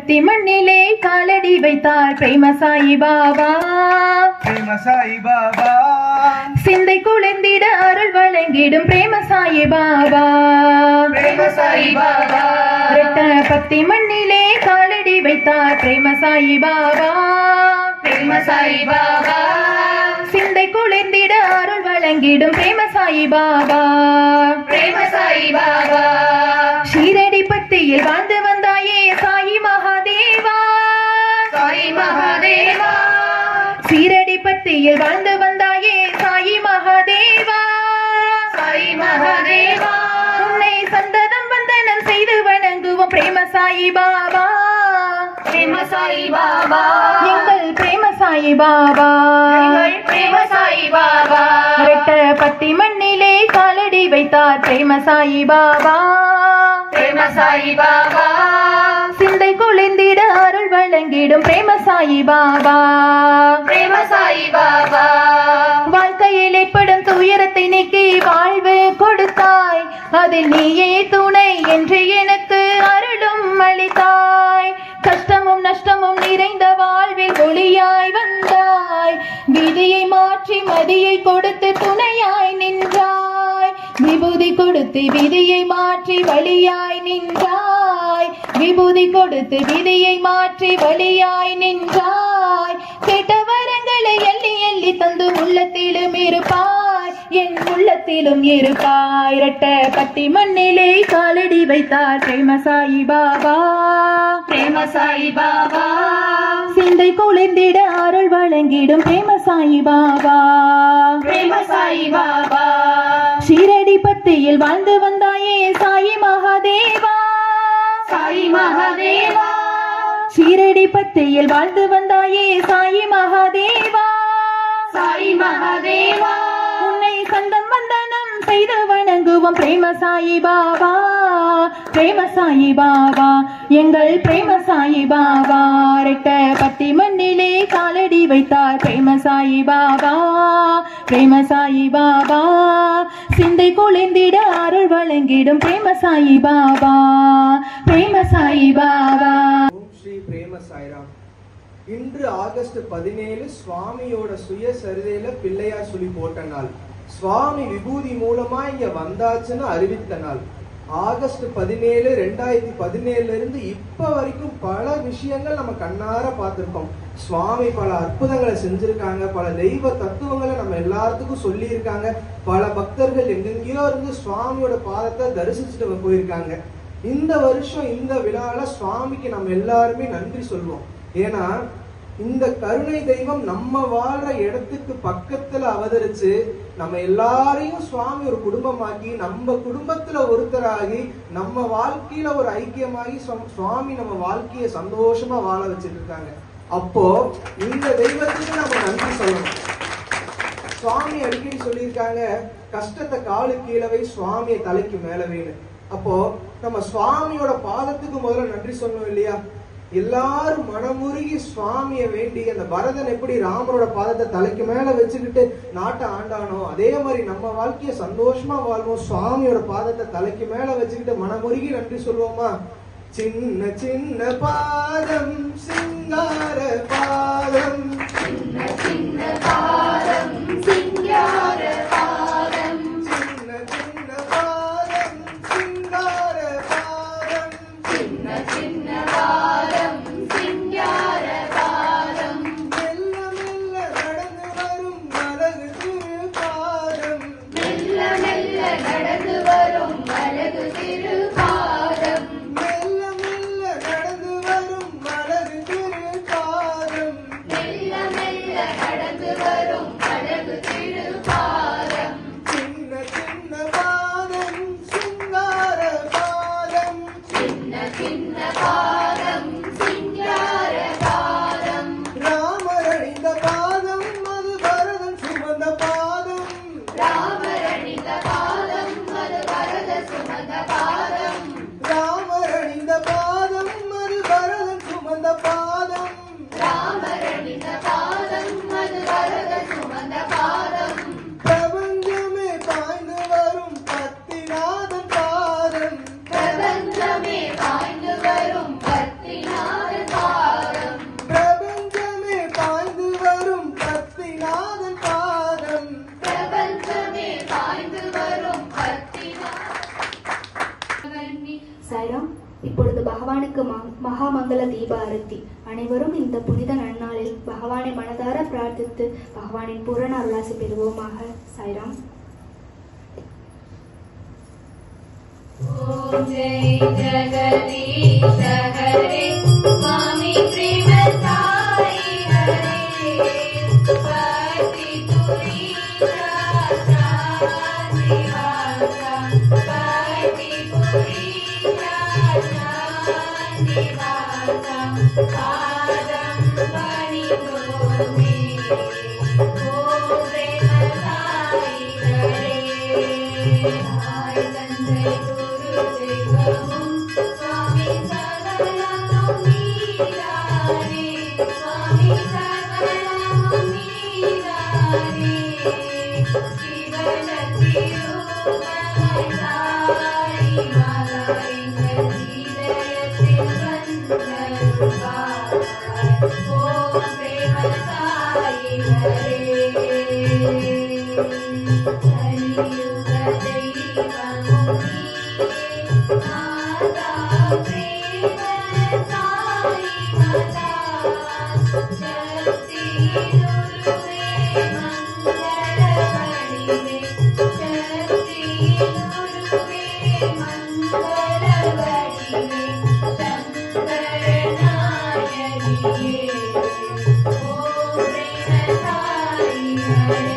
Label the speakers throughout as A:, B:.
A: பத்தி மண்ணிலே காலடி வைத்தார் பிரேம சாயி பாபா.
B: பிரேம சாயி பாபா
A: சிந்தை குளிர்ந்திட அருள் வழங்கிடும் பிரேம சாயி பாபா.
B: பிரேம சாயி பாபா
A: பத்தி மண்ணிலே காலடி வைத்தார் பிரேம சாயி பாபா.
B: பிரேம சாயி பாபா
A: சிந்தை குளிர்ந்திட அருள் வழங்கிடும் பிரேம சாயி பாபா.
B: பிரேம சாயி பாபா
A: ஷீரடி பத்தியில் வாழ்ந்து வந்தாயே சாயி மகாதேவா.
B: சாயி மகாதேவா
A: ஷீரடி பத்தியில் வாழ்ந்து வந்தாயே சாயி மகாதேவா.
B: சாயி மகாதேவா
A: உன்னை சந்ததம் வந்தனம் செய்து வணங்குவோம் பிரேம சாயி பாபா.
B: பிரேம சாயி பாபா
A: எங்கள் பிரேம சாயி பாபா.
B: பிரேம சாயி பாபா
A: பத்தி மண்ணிலே காலடி வைத்தார் பிரேம சாயி பாபா.
B: பிரேம சாயி பாபா
A: சிந்தை குளிர்ந்திட அருள் வழங்கிடும் பிரேம சாயி பாபா.
B: பிரேம சாயி பாபா
A: வாழ்க்கையில் ஏற்படும் துயரத்தை நீக்கி வாழ்வு கொடுத்தாய். அதில் நீயே துணை என்று எனக்கு அருளும் அளித்தாய். கஷ்டமும் நஷ்டமும் நிறைந்த வாழ்வில் ஒளியாய் வந்தாய். விதியை மாற்றி மதியை கொடுத்து துணையாய் நின்றாய். விபூதி கொடுத்து விதியை மாற்றி வழியாய் நின்றாய். விபூதி கொடுத்து விதியை மாற்றி வழியாய் நின்றாய். கேட்ட வரங்களை எள்ளி எள்ளி தந்து உள்ளத்திலும் இருப்பாய். என் உள்ளத்திலும் இருப்பாய். பத்தி மண்ணிலே காலடி வைத்தார் பிரேம சாயி பாபா.
B: பிரேம சாயி பாபா
A: சிந்தை குளிர்ந்திட அருள் வழங்கிடும் பிரேம சாயி பாபா.
B: பிரேம சாயி பாபா
A: ஷீரடி பத்தியில் வாழ்ந்து வந்தாயே சாயி மகாதேவா.
B: சாயி மகாதேவா
A: ஷீரடி பத்தியில் வாழ்ந்து வந்தாயே சாயி மகாதேவா.
B: சாயி மகாதேவா
A: உன்னை சந்தம் வந்தனம் செய்து வணங்குவோம் பிரேம சாயி பாபா. பிரேம சாயி பாபா எங்கள் பிரேம சாயி பாபா. பத்தி மண்ணிலே காலடி வைத்தார் பிரேம சாயி பாபா. பிரேம சாயி பாபா சிந்தை குளிர்ந்திட அருள் வழங்கிடும் பிரேம சாயி பாபா. பிரேம சாயி பாபா.
C: ஸ்ரீ பிரேம சாய்ராம். இன்று ஆகஸ்ட் 17 சுவாமியோட சுயசரிதையில பிள்ளையார் சுழி போட்ட நாள். சுவாமி விபூதி மூலமா இங்க வந்தாச்சுன்னு அறிவித்த நாள். ஆகஸ்ட் 17 2017 இருந்து இப்ப வரைக்கும் பல விஷயங்கள் நம்ம கண்ணார பார்த்திருக்கோம். சுவாமி பல அற்புதங்களை செஞ்சிருக்காங்க. பல தெய்வ தத்துவங்களை நம்ம எல்லாத்துக்கும் சொல்லி இருக்காங்க. பல பக்தர்கள் எங்கெங்கயோ இருந்து சுவாமியோட பாதத்தை தரிசிச்சுட்டு போயிருக்காங்க. இந்த வருஷம் இந்த விழால சுவாமிக்கு நம்ம எல்லாருமே நன்றி சொல்லுவோம். ஏன்னா இந்த கருணை தெய்வம் நம்ம வாழ்ற இடத்துக்கு பக்கத்துல அவதரிச்சு நம்ம எல்லாரையும் சுவாமி ஒரு குடும்பமாக்கி நம்ம குடும்பத்துல ஒருத்தராகி நம்ம வாழ்க்கையில ஒரு ஐக்கியமாகி சுவாமி நம்ம வாழ்க்கைய சந்தோஷமா வாழ வச்சுட்டு இருக்காங்க. அப்போ இந்த தெய்வத்துக்கு நம்ம நன்றி சொல்லணும். சுவாமி அடிக்கடி சொல்லியிருக்காங்க, கஷ்டத்தை காலு கீழவை சுவாமியை தலைக்கு மேல வேணும். அப்போ நம்ம சுவாமியோட பாதத்துக்கு முதல்ல நன்றி சொல்லணும் இல்லையா? எல்லாரும் மனமுருகி சுவாமியை வேண்டி அந்த பரதன் எப்படி ராமரோட பாதத்தை தலைக்கு மேல வச்சுக்கிட்டு நாட்டை ஆண்டானோ அதே மாதிரி நம்ம வாழ்க்கைய சந்தோஷமா வாழ்வோம். சுவாமியோட பாதத்தை தலைக்கு மேல வச்சுக்கிட்டு மனமுருகி நன்றி சொல்லுவோமா? சின்ன சின்ன பாதம் சிங்கார பாதம்,
B: சின்ன சின்ன பாதம் சிங்கார பாதம்,
C: சின்ன சின்ன பாதம் சிங்கார பாதம்,
B: சின்ன சின்ன பாதம் சிங்கார பாதம்,
C: மெல்ல மெல்ல நடந்து வரும் அழகு திரு பாதம்,
B: மெல்ல மெல்ல நடந்து வரும் அழகு திரு பாதம்,
C: மெல்ல மெல்ல நடந்து வரும் அழகு திரு பாதம்,
B: மெல்ல மெல்ல நடந்து
D: பகவானுக்கு மகாமங்கல தீப ஆரத்தி. அனைவரும் இந்த புனித நன்னாளில் பகவானை மனதார பிரார்த்தித்து பகவானின் பூரண அருளாசி பெறுவோமாக. சாய்ராம்.
B: ஓம் ஜெய் ஜெகதீஷ ஹரே சுவாமி பிரேம சாயி ஹரே பக்தி புரீஷா சாந்தி வாசா பக்தி புரீஷா சாந்தி வாசா பாதம் பணிதோமே ஓம் பிரேம சாயி ஹரே சாய் தந்தை स्वामी सर्वं मीरारे स्वामी सर्वं मीरारे शिवशक्ति रूपमय साई माताई हृदयத்தில் वन्दरुवाय ஓம் பிரேம சாயி ஹரே கலியுக தெய்வமுனி माता प्रेम साई माता शक्ति गुरुवे मंगल बड़िवे शक्ति गुरुवे मंगल बड़िवे शंकर नायकिये ओम प्रेम साई हरे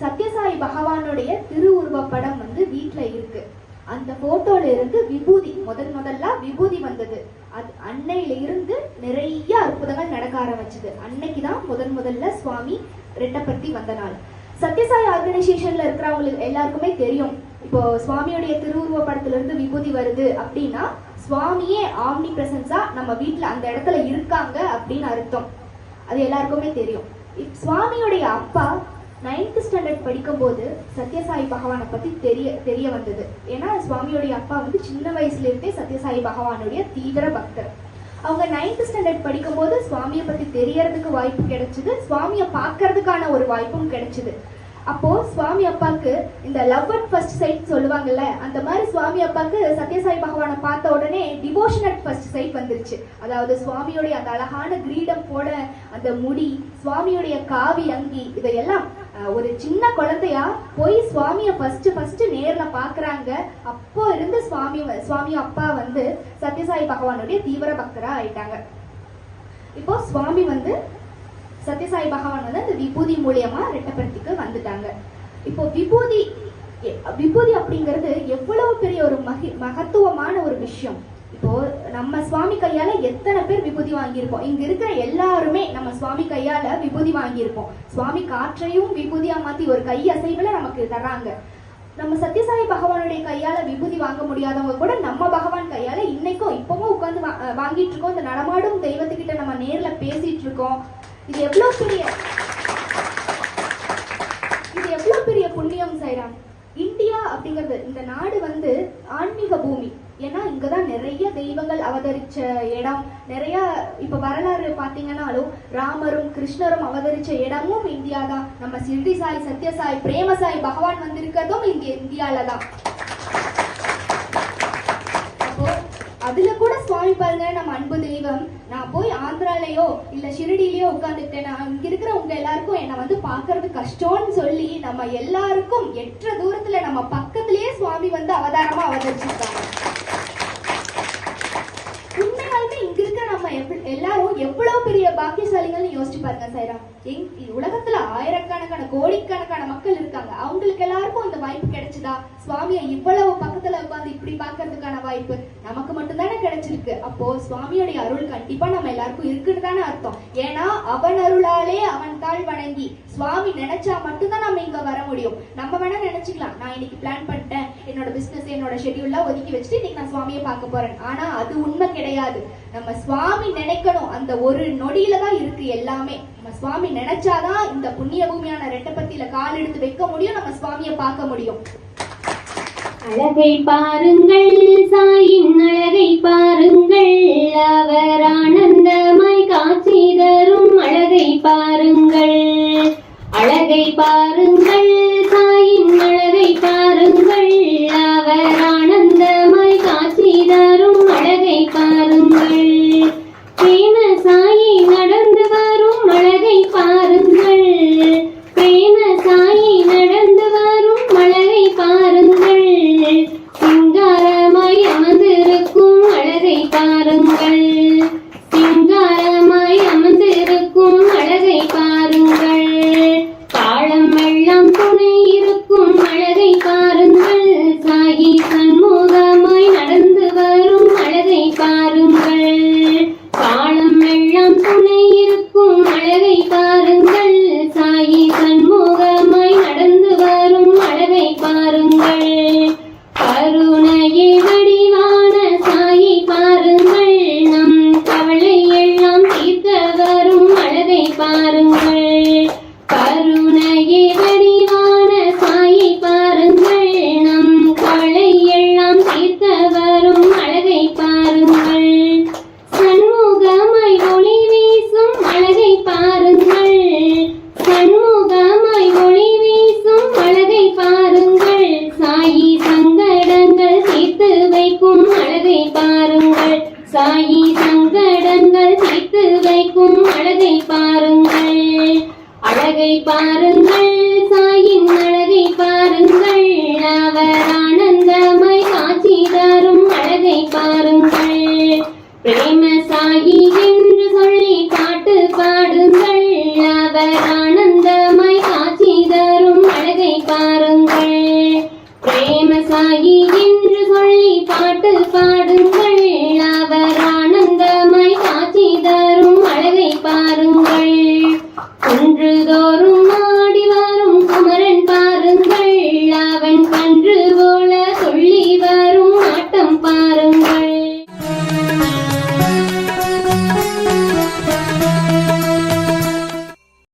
D: சத்யசாயி பகவானுடைய திருவுருவ படம் வந்து வீட்டுல இருக்கு. அந்த போட்டோல இருந்து விபூதி முதல்ல விபூதி வந்தது. அது அன்னையில இருந்து நிறைய அற்புதங்கள் நடக்க ஆரம்பிச்சது. அன்னைக்குதான் முதல்ல சுவாமி ரெட்டப்பர்த்தி வந்த நாள். சத்யசாயி ஆர்கனைசேஷன்ல இருக்கிறவங்களுக்கு எல்லாருக்குமே தெரியும், இப்போ சுவாமியுடைய திருவுருவ படத்துல இருந்து விபூதி வருது அப்படின்னா சுவாமியே ஆம்னி பிரசன்ஸா நம்ம வீட்டுல அந்த இடத்துல இருக்காங்க அப்படின்னு அர்த்தம். அது எல்லாருக்குமே தெரியும். சுவாமியுடைய அப்பா 9th ஸ்டாண்டர்ட் படிக்கும்போது சத்யசாயி பகவானை பத்தி தெரிய வந்தது. ஏன்னா சுவாமியோடைய அப்பா வந்து சின்ன வயசுல இருந்தே சத்யசாயி பகவானுடைய தீவிர பக்தர். அவங்க 9th ஸ்டாண்டர்ட் படிக்கும்போது சுவாமியை பத்தி தெரியறதுக்கு வாய்ப்பு கிடைச்சது, சுவாமியை பார்க்கறதுக்கான ஒரு வாய்ப்பும் கிடைச்சது. அப்போ சுவாமி அப்பாக்கு இந்த லவ் அட் ஃபர்ஸ்ட் சைட் சொல்லுவாங்கல்ல, அந்த மாதிரி சுவாமி அப்பாக்கு சத்யசாயி பகவானை பார்த்த உடனே டிவோஷன் அட் ஃபர்ஸ்ட் சைட் வந்துருச்சு. அதாவது சுவாமியோடைய அந்த அழகான கிரீடம் போட அந்த முடி, சுவாமியோடைய காவி அங்கி, இதையெல்லாம் ஒரு சின்ன குழந்தையா போய் சுவாமியை ஃபர்ஸ்ட் நேர்ல பாக்குறாங்க. அப்போ இருந்து சுவாமி அப்பா வந்து சத்யசாயி பகவானுடைய தீவிர பக்தரா ஆயிட்டாங்க. இப்போ சுவாமி வந்து சத்யசாயி பகவான் வந்து அந்த விபூதி மூலியமா ரெட்டப்பர்த்திக்கு வந்துட்டாங்க. இப்போ விபூதி அப்படிங்கிறது எவ்வளவு பெரிய ஒரு மகத்துவமான ஒரு விஷயம். இப்போ நம்ம சுவாமி கையால எத்தனை பேர் விபூதி வாங்கியிருப்போம். இங்க இருக்கிற எல்லாருமே நம்ம சுவாமி கையால விபூதி வாங்கியிருப்போம். சுவாமி காற்றையும் விபூதியா மாத்தி ஒரு கை அசைவுல நமக்கு தர்றாங்க. நம்ம சத்யசாயி பகவானுடைய கையால விபூதி வாங்க முடியாதவங்க கூட நம்ம பகவான் கையால இன்னைக்கும் இப்பவும் உட்காந்து வாங்கிட்டு இருக்கோம். இந்த நடமாடும் தெய்வத்துக்கிட்ட நம்ம நேர்ல பேசிட்டு இருக்கோம். இது எவ்வளவு பெரிய புண்ணியம் சாய்ராம். இந்தியா அப்படிங்கிறது, இந்த நாடு வந்து ஆன்மீக பூமி. ஏன்னா இங்கதான் நிறைய தெய்வங்கள் அவதரிச்ச இடம். நிறைய இப்ப வரலாறு பாத்தீங்கன்னாலும் ராமரும் கிருஷ்ணரும் அவதரிச்ச இடமும் இந்தியா தான். நம்ம சிர்டி சாய், சத்யசாய், பிரேமசாய் பகவான் வந்திருக்கிறதும் இந்தியால தான். அதுல கூட சுவாமி பாருங்க, நம்ம அன்பு தெய்வம், நான் போய் ஆந்திராலயோ இல்ல ஷிரடியிலயோ உட்காந்துட்டேன்னா இங்க இருக்கிற உங்க எல்லாருக்கும் என்ன வந்து பாக்குறது கஷ்டம்னு சொல்லி நம்ம எல்லாருக்கும் எற்ற தூரத்துல நம்ம பக்கத்திலேயே சுவாமி வந்து அவதாரமா அவதரிச்சிருக்காங்க. உண்மையாலுமே இங்க இருக்கிற நம்ம எல்லாரும் எவ்வளவு பெரிய பாக்கியசாலிகள்னு யோசிச்சு பாருங்க சாய்ராம். உலகத்துல ஆயிரக்கணக்கான கோடிக்கணக்கான மக்கள் இருக்காங்க. அவங்களுக்கு எல்லாருக்கும் இந்த வாய்ப்பு கிடைச்சதா? சுவாமியை இவ்வளவு பக்கத்துல உட்காந்து இப்படி பாக்குறதுக்கான வாய்ப்பு நமக்கு மட்டும்தானே கிடைச்சிருக்கு. அப்போ சுவாமியோடைய அருள் கண்டிப்பா நம்ம எல்லாருக்கும் இருக்குன்னு தானே அர்த்தம். ஏன்னா அவன் அருளாலே அவன் தாழ் வணங்கி, சுவாமி நினைச்சா மட்டும்தான் நம்ம இங்க வர முடியும். நம்ம வேணா நினைச்சுக்கலாம், நான் இன்னைக்கு பிளான் பண்ணிட்டேன், என்னோட பிசினஸ் என்னோட ஷெட்யூல்ல ஒதுக்கி வச்சுட்டு இன்னைக்கு நான் சுவாமியை பார்க்க போறேன். ஆனா அது உண்மை கிடையாது. நம்ம சுவாமி நினைக்கணும், அந்த ஒரு நொடியில தான் இருக்கு எல்லாமே. நம்ம சுவாமி நினைச்சாதான் இந்த புண்ணிய பூமியான ரெட்டப்பத்தியில கால் எடுத்து வைக்க முடியும், நம்ம சுவாமியை பார்க்க முடியும்.
B: அழகை பாருங்கள், சாயின் அழகை பாருங்கள், அவர் ஆனந்தமாய் காட்சி தரும் அழகை பாருங்கள். அழகை பாருங்கள்,